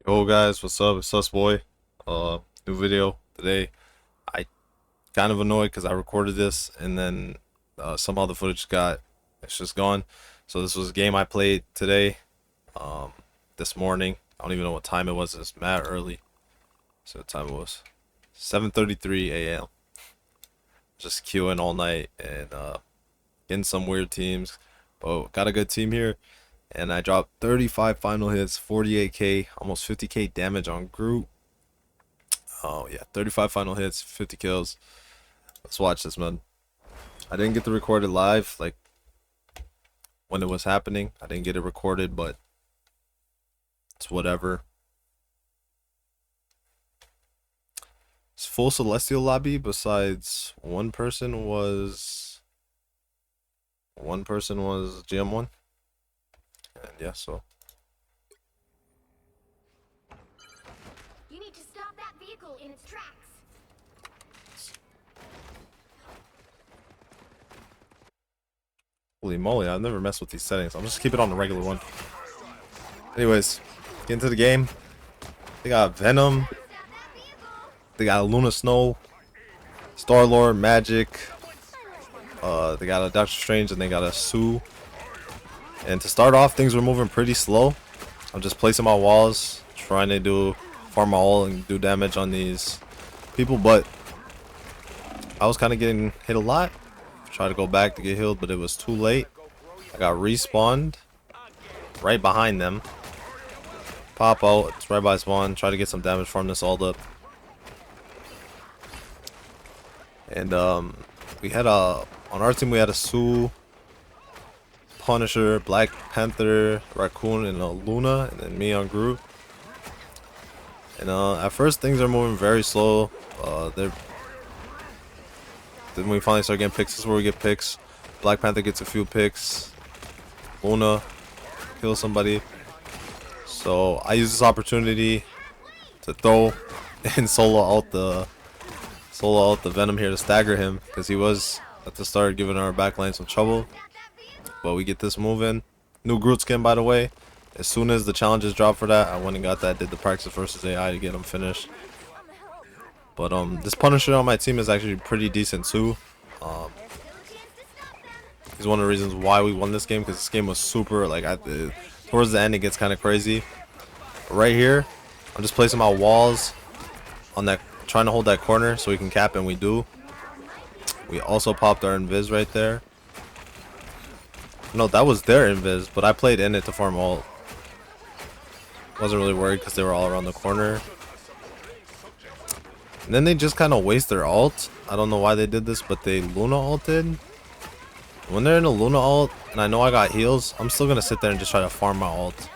Yo guys, what's up? It's Sus Boy. New video today. I kind of annoyed because I recorded this and then somehow the footage it's just gone. So this was a game I played today, um, this morning. I don't even know what time it was. It's mad early. So what time it was? 7:33 a.m. Just queuing all night and getting some weird teams. But got a good team here. And I dropped 35 final hits, 48k, almost 50k damage on Groot. Oh yeah, 35 final hits, 50 kills. Let's watch this, man. I didn't get to record it live, like when it was happening. I didn't get it recorded, but it's whatever. It's full Celestial lobby. Besides one person was GM1, and yeah, so. You need to stop that vehicle in its tracks. Holy moly, I've never messed with these settings. I'll just keep it on the regular one. Anyways, get into the game. They got Venom. They got Luna Snow, Star-Lord, Magic. They got a Doctor Strange and they got a Sue. And to start off, things were moving pretty slow. I'm just placing my walls, trying to farm my ult and do damage on these people, but I was kind of getting hit a lot. Tried to go back to get healed, but it was too late. I got respawned right behind them. Pop out, it's right by spawn. Try to get some damage from this ult up. And we had on our team we had a Sue, Punisher, Black Panther, Raccoon, and a Luna, and then me on Groot. And at first things are moving very slow. Then we finally start getting picks. This is where we get picks. Black Panther gets a few picks. Luna kills somebody. So I use this opportunity to throw and solo out the Venom here to stagger him, because he was at the start giving our backline some trouble. But we get this move in. New Groot skin, by the way. As soon as the challenges dropped for that, I went and got that. Did the practice versus AI to get him finished. But this Punisher on my team is actually pretty decent too. He's one of the reasons why we won this game, because this game was super, like, towards the end it gets kind of crazy. But right here, I'm just placing my walls on that, trying to hold that corner so we can cap, and we do. We also popped our invis right there. No, that was their invis, but I played in it to farm ult. Wasn't really worried because they were all around the corner. And then they just kind of waste their ult. I don't know why they did this, but they Luna ulted. When they're in a Luna ult, and I know I got heals, I'm still going to sit there and just try to farm my ult.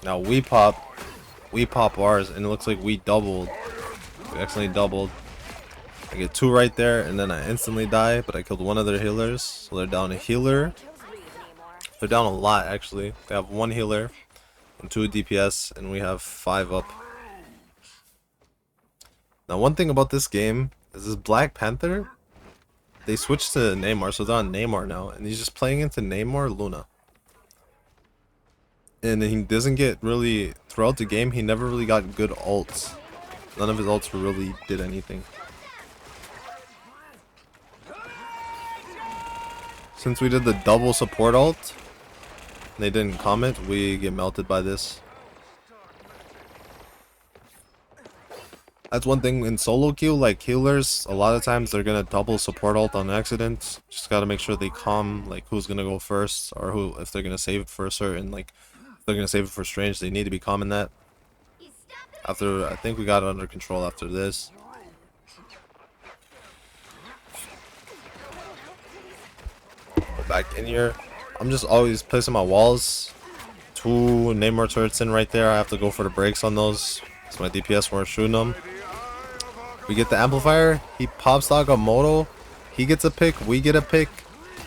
Now we pop ours, and it looks like we doubled. We accidentally doubled. I get 2 right there, and then I instantly die, but I killed one of their healers. So they're down a healer. They're down a lot, actually. They have 1 healer and 2 DPS, and we have 5 up. Now, one thing about this game is this Black Panther, they switched to Namor, so they're on Namor now, and he's just playing into Namor Luna. And he doesn't get really, throughout the game, he never really got good ults. None of his ults really did anything. Since we did the double support ult, and they didn't comment, we get melted by this. That's one thing in solo queue, like healers, a lot of times they're gonna double support ult on accident. Just gotta make sure they calm, like, who's gonna go first, or who, if they're gonna save it for a certain, like, if they're gonna save it for Strange, they need to be calm in that. After, I think we got it under control after this. Go back in here. I'm just always placing my walls. 2 Namor turrets in right there. I have to go for the breaks on those, so my DPS weren't shooting them. We get the amplifier. He pops Agamotto. He gets a pick. We get a pick.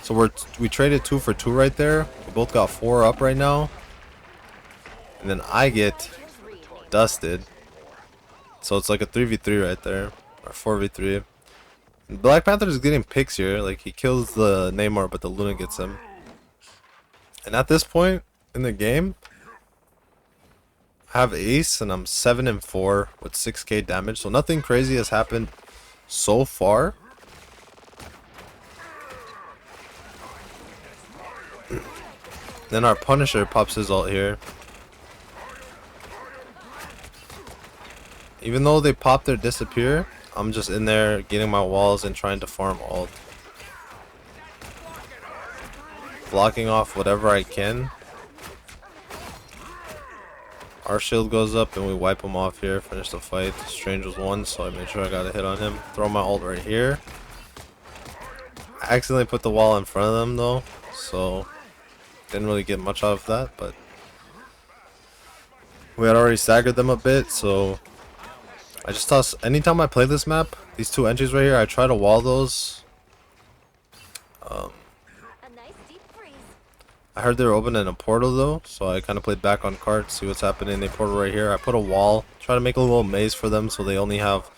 So we traded 2 for 2 right there. We both got 4 up right now. And then I get dusted. So it's like a 3v3 right there, or 4v3. And Black Panther is getting picks here. Like, he kills the Namor, but the Luna gets him. And at this point in the game, I have Ace and I'm 7 and 4 with 6k damage, so nothing crazy has happened so far. Then our Punisher pops his ult here. Even though they pop their disappear, I'm just in there getting my walls and trying to farm ult. Blocking off whatever I can. Our shield goes up and we wipe him off here, finish the fight. Strange was 1, so I made sure I got a hit on him. Throw my ult right here. I accidentally put the wall in front of them though, so didn't really get much out of that, but we had already staggered them a bit, so I just toss. Anytime I play this map, these 2 entries right here, I try to wall those. I heard they were opening a portal though, so I kind of played back on cart, see what's happening. They portal right here. I put a wall, try to make a little maze for them so they only have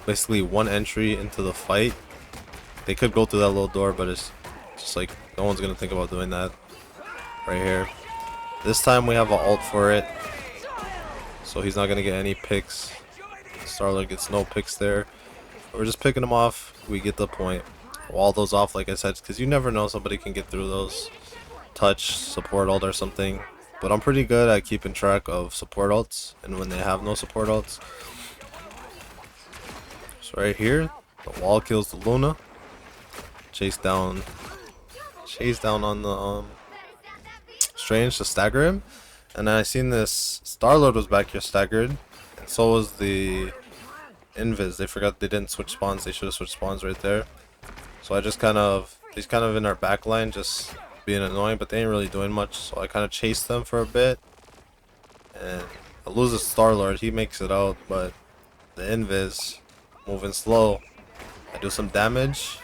basically one entry into the fight. They could go through that little door, but it's just like no one's gonna think about doing that right here. This time we have an ult for it, so he's not gonna get any picks. Starlord gets no picks there. We're just picking him off. We get the point. Wall those off, like I said, because you never know, somebody can get through those. Touch, support ult or something. But I'm pretty good at keeping track of support ults and when they have no support ults. So right here, the wall kills the Luna. Chase down on the Strange to stagger him. And then I seen this Starlord was back here staggered, and so was the Invis. They forgot they didn't switch spawns. They should have switched spawns right there. So I just he's kind of in our back line, just being annoying, but they ain't really doing much. So I kind of chased them for a bit, and I lose the Starlord. He makes it out, but the Invis moving slow. I do some damage.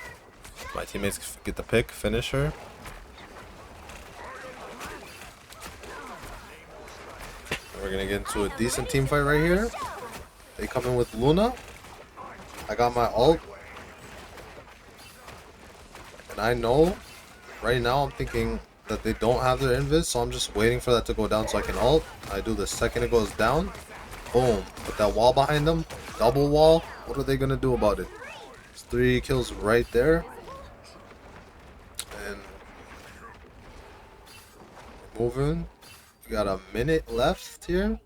My teammates get the pick, finish her. We're gonna get into a decent team fight right here. They come in with Luna. I got my ult. And I know right now I'm thinking that they don't have their invis, so I'm just waiting for that to go down so I can ult. I do the second it goes down. Boom. Put that wall behind them. Double wall. What are they gonna do about it? It's 3 kills right there. And we're moving. We got a minute left here.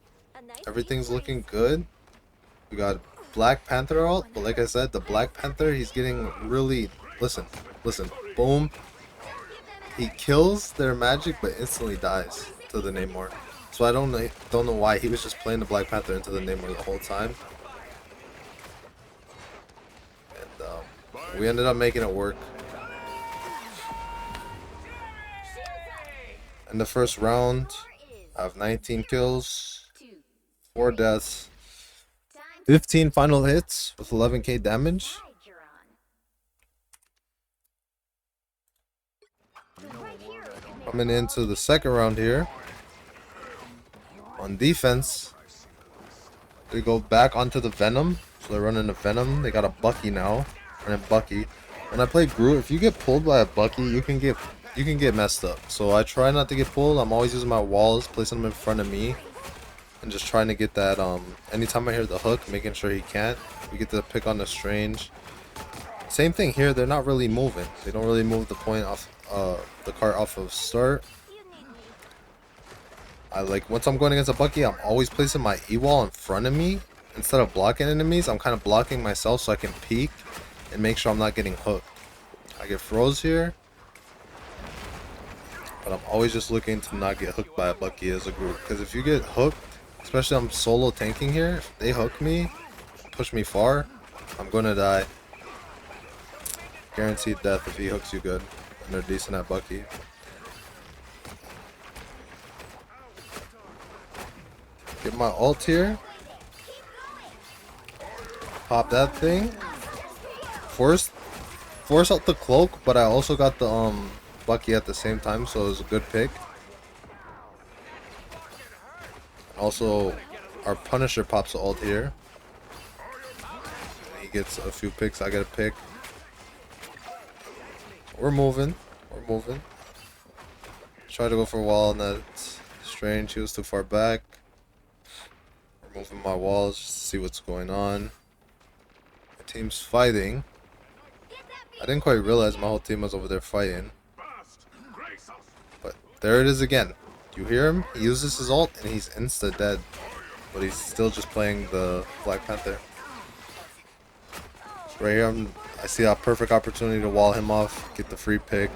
Everything's looking good. We got Black Panther ult, but like I said, the Black Panther, he's getting really... Listen, boom. He kills their magic, but instantly dies to the Namor. So I don't know why he was just playing the Black Panther into the Namor the whole time. And we ended up making it work. In the first round, I have 19 kills, 4 deaths, 15 final hits with 11k damage. Coming into the second round here. On defense, they go back onto the Venom. So they're running a Venom. They got a Bucky now. Running Bucky. When I play Groot, if you get pulled by a Bucky, you can get messed up. So I try not to get pulled. I'm always using my walls, placing them in front of me, and just trying to get that. Anytime I hear the hook, making sure he can't. We get to pick on the Strange. Same thing here. They're not really moving. They don't really move the point off the cart off of start. Once I'm going against a Bucky, I'm always placing my E-wall in front of me. Instead of blocking enemies, I'm kind of blocking myself so I can peek and make sure I'm not getting hooked. I get froze here, but I'm always just looking to not get hooked by a Bucky as a group. Because if you get hooked, especially I'm solo tanking here, if they hook me, push me far, I'm gonna die. Guaranteed death if he hooks you good. And they're decent at Bucky. Get my ult here. Pop that thing. Force out the cloak, but I also got the Bucky at the same time, so it was a good pick. Also, our Punisher pops the ult here. He gets a few picks, I get a pick. We're moving. Try to go for a wall, and that Strange, he was too far back. Removing my walls just to see what's going on. The team's fighting. I didn't quite realize my whole team was over there fighting. But there it is again. You hear him? He uses his ult and he's insta dead. But he's still just playing the Black Panther. Right here, I see a perfect opportunity to wall him off, get the free pick,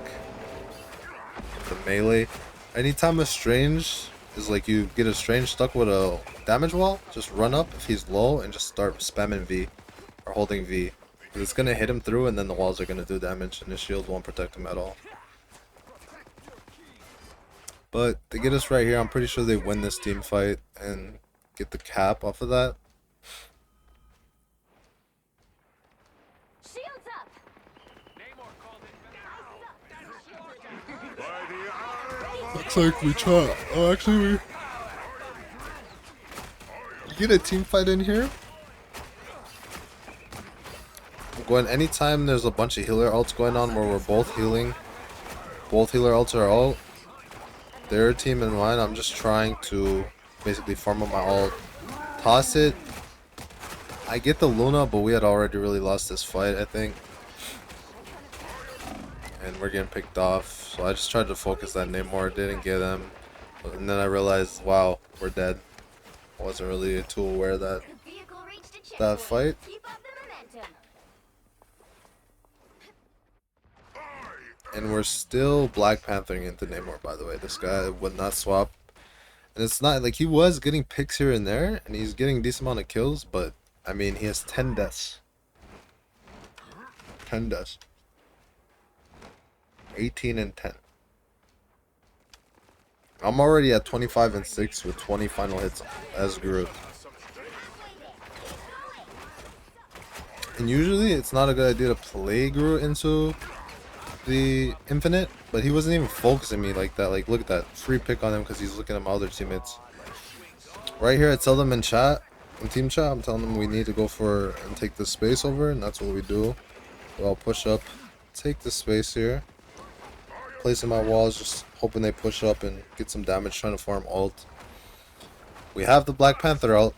the melee. Anytime a Strange is like, you get a Strange stuck with a damage wall, just run up if he's low and just start spamming V or holding V. It's gonna hit him through and then the walls are gonna do damage and his shield won't protect him at all. But they get us right here. I'm pretty sure they win this team fight and get the cap off of that. Looks like we try. Oh, actually, we get a team fight in here. I'm going anytime there's a bunch of healer ults going on where we're both healing. Both healer ults are out. Their team and mine. I'm just trying to basically farm up my ult, toss it. I get the Luna, but we had already really lost this fight, I think. And we're getting picked off, so I just tried to focus that Namor, didn't get him, and then I realized, wow, we're dead. I wasn't really too aware that fight. And we're still Black Panthering into Namor, by the way. This guy would not swap, and it's not like he was getting picks here and there, and he's getting a decent amount of kills, but I mean, he has 10 deaths. 10 deaths. 18 and 10. I'm already at 25 and 6 with 20 final hits as Groot. And usually it's not a good idea to play Groot into the infinite, but he wasn't even focusing me like that. Like, look at that free pick on him because he's looking at my other teammates. Right here I tell them in chat, in team chat, I'm telling them we need to go for and take the space over, and that's what we do. So I'll push up, take the space here. Placing my walls, just hoping they push up and get some damage, trying to farm ult. We have the Black Panther out.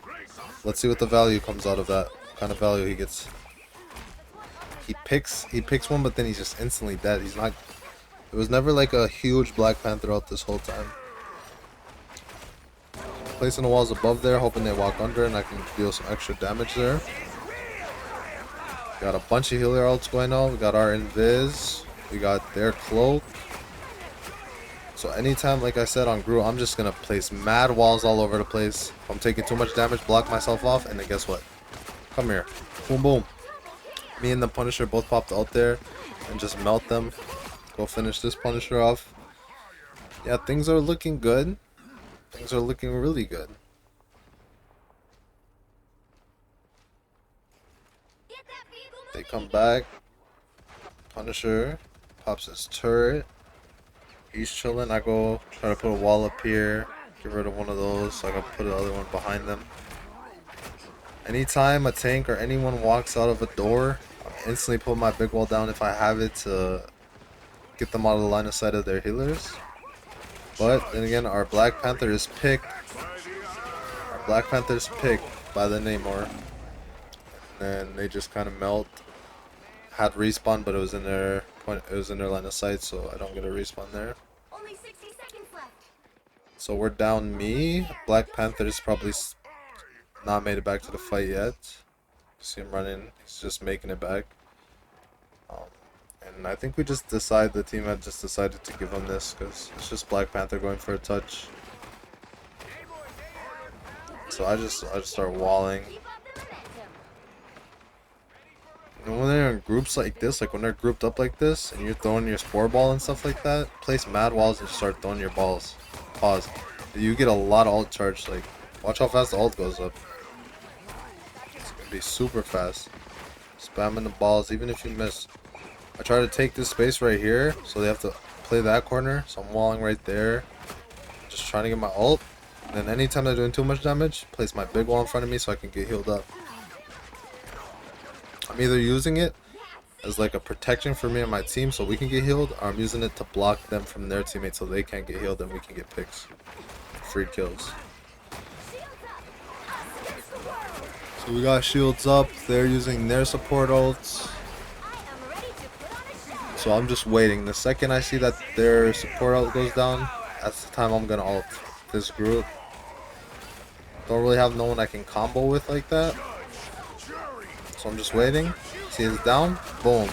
Let's see what the value comes out of that. What kind of value he gets. He picks one, but then he's just instantly dead. He's not. It was never like a huge Black Panther out this whole time. Placing the walls above there, hoping they walk under, and I can deal some extra damage there. Got a bunch of healer ults going on. We got our invis. We got their cloak. So anytime, like I said on Groot, I'm just gonna place mad walls all over the place. If I'm taking too much damage, block myself off, and then guess what? Come here. Boom, boom. Me and the Punisher both popped out there and just melt them. Go finish this Punisher off. Yeah, things are looking good. Things are looking really good. They come back. Punisher pops his turret. He's chilling. I go try to put a wall up here, get rid of one of those so I can put the other one behind them. Anytime a tank or anyone walks out of a door, I instantly put my big wall down if I have it to get them out of the line of sight of their healers. But then again, our Black Panther is picked. Our Black Panther is picked by the Namor. And they just kind of melt. Had respawn, but it was in their line of sight, so I don't get a respawn there. Only 60 seconds left. So we're down me. Black Panther is probably not made it back to the fight yet. See him running. He's just making it back. And I think we just the team had just decided to give him this because it's just Black Panther going for a touch. So I just start walling. And when they're in groups like this, like when they're grouped up like this, and you're throwing your spore ball and stuff like that, place mad walls and start throwing your balls. Pause. You get a lot of ult charge. Like, watch how fast the ult goes up. It's gonna be super fast. Spamming the balls, even if you miss. I try to take this space right here, so they have to play that corner. So I'm walling right there, just trying to get my ult. And then anytime they're doing too much damage, place my big wall in front of me so I can get healed up. I'm either using it as like a protection for me and my team so we can get healed, or I'm using it to block them from their teammates so they can't get healed and we can get picks. free kills. So we got shields up. They're using their support ults. So I'm just waiting. The second I see that their support ult goes down, that's the time I'm gonna ult this Groot. Don't really have no one I can combo with like that. So I'm just waiting. See it's down. Boom.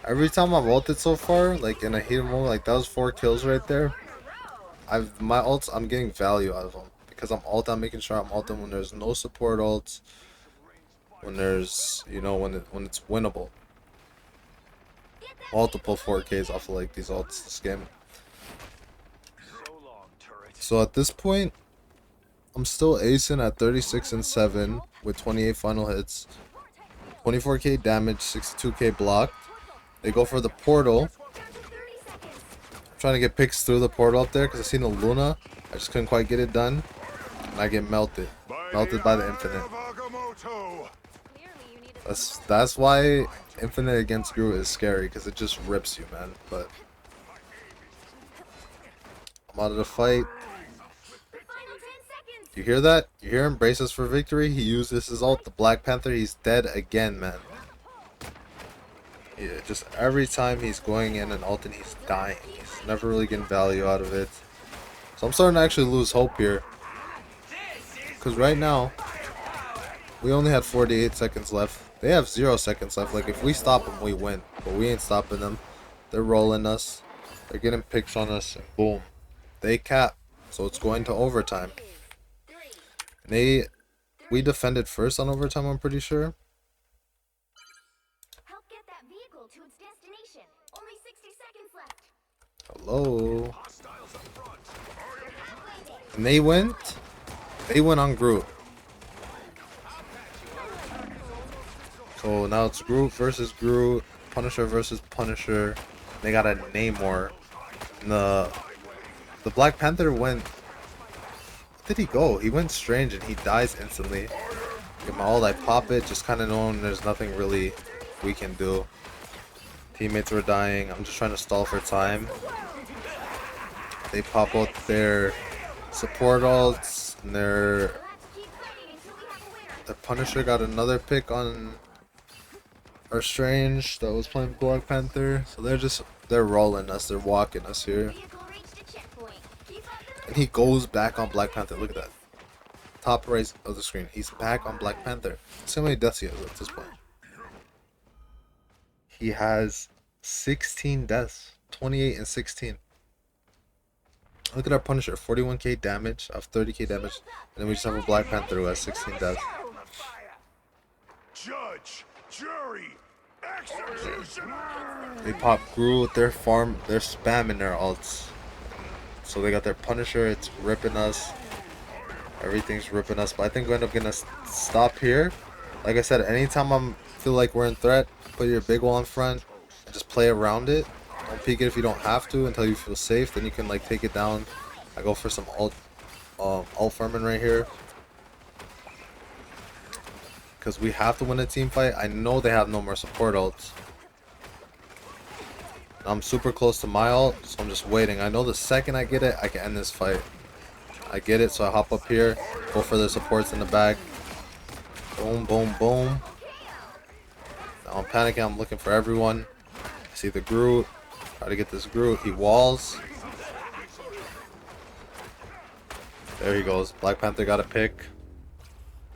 Every time I've ulted so far, like in a heated moment, like that was 4 kills right there. My ults, I'm getting value out of them because I'm making sure I'm ulting when there's no support ults, when there's, you know, when it's winnable. Multiple 4Ks off of like these ults this game. So at this point, I'm still acing at 36 and 7 with 28 final hits, 24k damage, 62k blocked. They go for the portal. I'm trying to get picks through the portal up there because I seen a Luna. I just couldn't quite get it done. And I get melted. Melted by the Infinite. That's why Infinite against Groot is scary, because it just rips you, man. But I'm out of the fight. You hear that? You hear him? Braces for victory. He uses his ult. The Black Panther, he's dead again, man. Yeah, just every time he's going in and ulting, he's dying. He's never really getting value out of it. So I'm starting to actually lose hope here. Because right now, we only had 48 seconds left. They have 0 seconds left. Like, if we stop them, we win. But we ain't stopping them. They're rolling us. They're getting picks on us. And boom. They cap. So it's going to overtime. We defended first on overtime, I'm pretty sure. Help get that vehicle to its destination. Only 60 seconds left. Hello. And they went on Groot. So now it's Groot versus Groot, Punisher versus Punisher. They got a Namor. And the Black Panther went. Where did he go? He went strange and he dies instantly. Get my ult, I pop it, just kind of knowing there's nothing really we can do. Teammates were dying. I'm just trying to stall for time. They pop out their support ults, and their Punisher got another pick on our Strange that was playing Black Panther. So they're rolling us, they're walking us here. And he goes back on Black Panther. Look at that. Top right of the screen. He's back on Black Panther. See how many deaths he has at this point. He has 16 deaths. 28 and 16. Look at our Punisher. 41k damage. Of 30k damage. And then we just have a Black Panther who has 16 deaths. Judge, jury, execution. They pop Groot. They're spamming their ults. So they got their Punisher. It's ripping us. Everything's ripping us. But I think we end up gonna stop here. Like I said, anytime I feel like we're in threat, put your big wall in front and just play around it. Don't peek it if you don't have to until you feel safe. Then you can like take it down. I go for some ult farming right here. Because we have to win a team fight. I know they have no more support ults. I'm super close to my ult, so I'm just waiting. I know the second I get it, I can end this fight. I get it, so I hop up here, go for the supports in the back. Boom, boom, boom. Now I'm panicking, I'm looking for everyone. I see the Groot. Try to get this Groot. He walls. There he goes. Black Panther got a pick.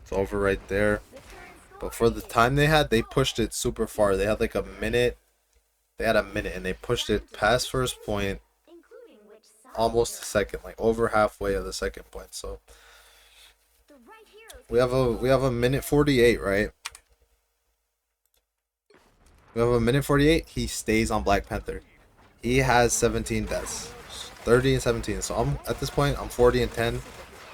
It's over right there. But for the time they pushed it super far. They had like a minute. They had a minute and they pushed it past first point, almost a second, like over halfway of the second point. So we have a minute 48, right? We have a minute 48. He stays on Black Panther. He has 17 deaths, 30 and 17. So I'm at this point, I'm 40 and 10,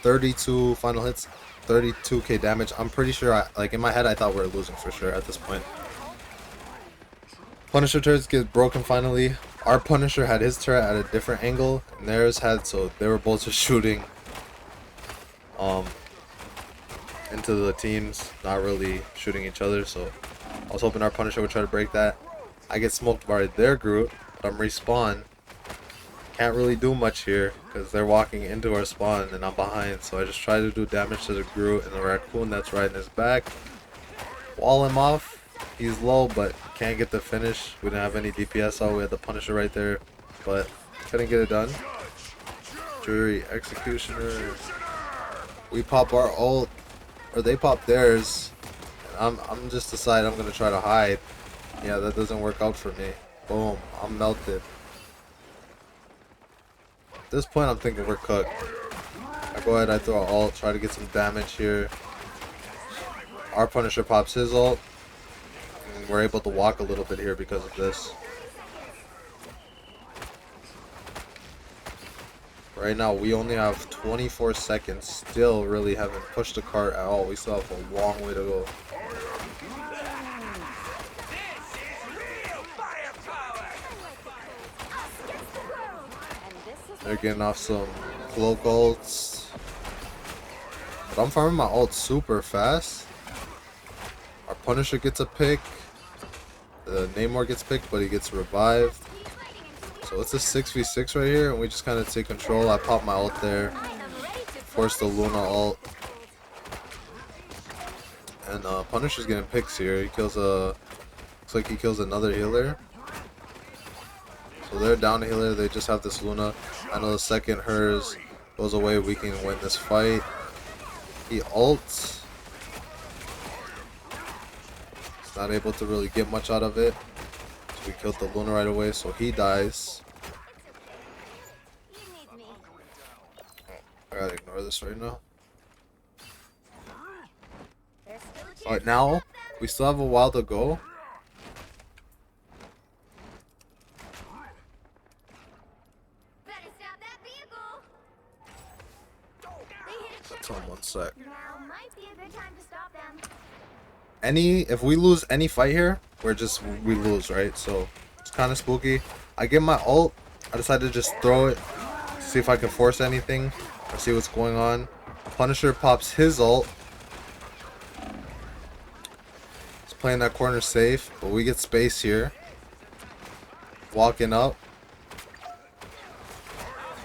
32 final hits, 32k damage. I'm pretty sure, like in my head, I thought we were losing for sure at this point. Punisher turrets get broken finally. Our Punisher had his turret at a different angle, and theirs had, so they were both just shooting into the teams, not really shooting each other. So I was hoping our Punisher would try to break that. I get smoked by their Groot, but I'm respawn. can't really do much here because they're walking into our spawn and I'm behind. So I just try to do damage to the Groot and the raccoon that's riding his back. Wall him off. He's low, but can't get the finish. We didn't have any DPS out. We had the Punisher right there, but couldn't get it done. Jury, Executioner. We pop our ult, or they pop theirs. I'm just decided I'm gonna try to hide. Yeah, that doesn't work out for me. Boom, I'm melted. At this point, I'm thinking we're cooked. I go ahead, I throw an ult, try to get some damage here. Our Punisher pops his ult. And we're able to walk a little bit here because of this. Right now, we only have 24 seconds. Still really haven't pushed the cart at all. We still have a long way to go. They're getting off some cloak ults. But I'm farming my ult super fast. Our Punisher gets a pick. The Namor gets picked, but he gets revived. So it's a 6v6 right here, and we just kind of take control. I pop my ult there. Force the Luna ult. And Punisher's getting picks here. He kills a... Looks like he kills another healer. So they're down a healer. They just have this Luna. I know the second hers goes away, we can win this fight. He ults. He's not able to really get much out of it. So we killed the Luna right away, so he dies. I gotta ignore this right now. Alright, now we still have a while to go. That's on one sec. If we lose any fight here, we lose, right? So it's kind of spooky. I get my ult. I decided to just throw it, see if I can force anything, or see what's going on. Punisher pops his ult. He's playing that corner safe, but we get space here. Walking up.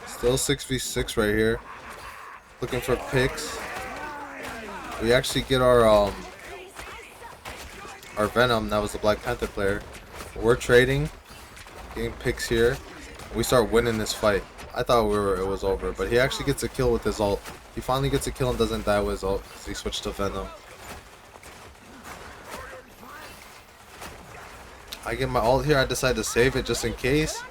Still 6v6 right here. Looking for picks. We actually get our Venom. That was the Black Panther player. We're trading, getting picks here. We start winning this fight. I thought it was over, but he actually gets a kill with his ult. He finally gets a kill and doesn't die with his ult because he switched to Venom. I get my ult here. I decided to save it just in case.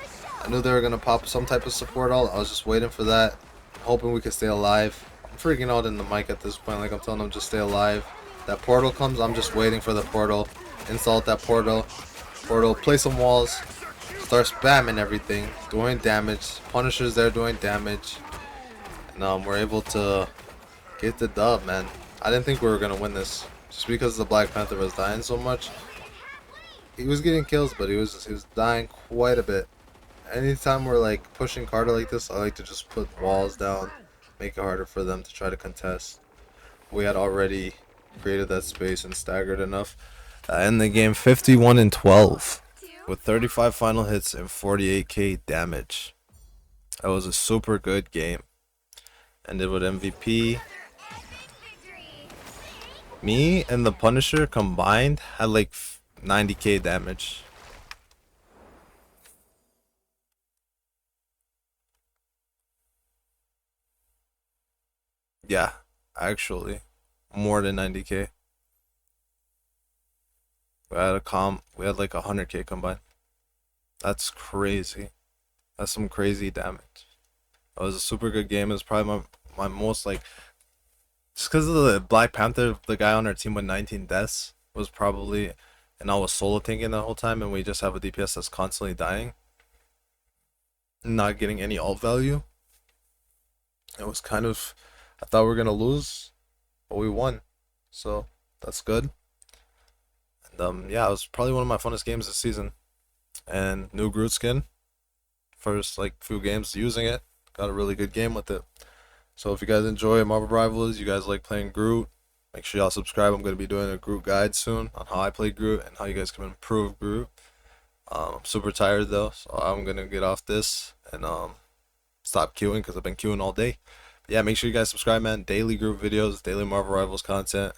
I knew they were gonna pop some type of support ult. I was just waiting for that, hoping we could stay alive. I'm freaking out in the mic at this point. Like, I'm telling them just stay alive. That portal comes, I'm just waiting for the portal. Install that portal. Place some walls. Start spamming everything. Doing damage. Punisher's there doing damage. And we're able to get the dub, man. I didn't think we were going to win this. Just because the Black Panther was dying so much. He was getting kills, but he was dying quite a bit. Anytime we're like pushing Carter like this, I like to just put walls down. Make it harder for them to try to contest. We had already created that space and staggered enough. End the game 51-12 with 35 final hits and 48k damage. That was a super good game. Ended with MVP. Me and the Punisher combined had like 90k damage. Yeah, actually, more than 90k. We had like 100k combined. That's crazy. That's some crazy damage. That was a super good game. It was probably my most like, just because of the Black Panther, the guy on our team with 19 deaths was probably, and I was solo tanking the whole time, and we just have a DPS that's constantly dying, not getting any ult value. It was kind of, I thought we were gonna lose, but we won, so that's good. And yeah, it was probably one of my funnest games this season. And new Groot skin, first like few games using it, got a really good game with it. So if you guys enjoy Marvel Rivals, you guys like playing Groot, make sure y'all subscribe. I'm going to be doing a Groot guide soon on how I play Groot and how you guys can improve Groot. I'm super tired though, so I'm going to get off this and stop queuing because I've been queuing all day. But yeah, make sure you guys subscribe, man. Daily group videos, daily Marvel Rivals content,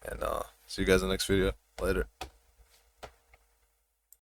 and see you guys in the next video. Later.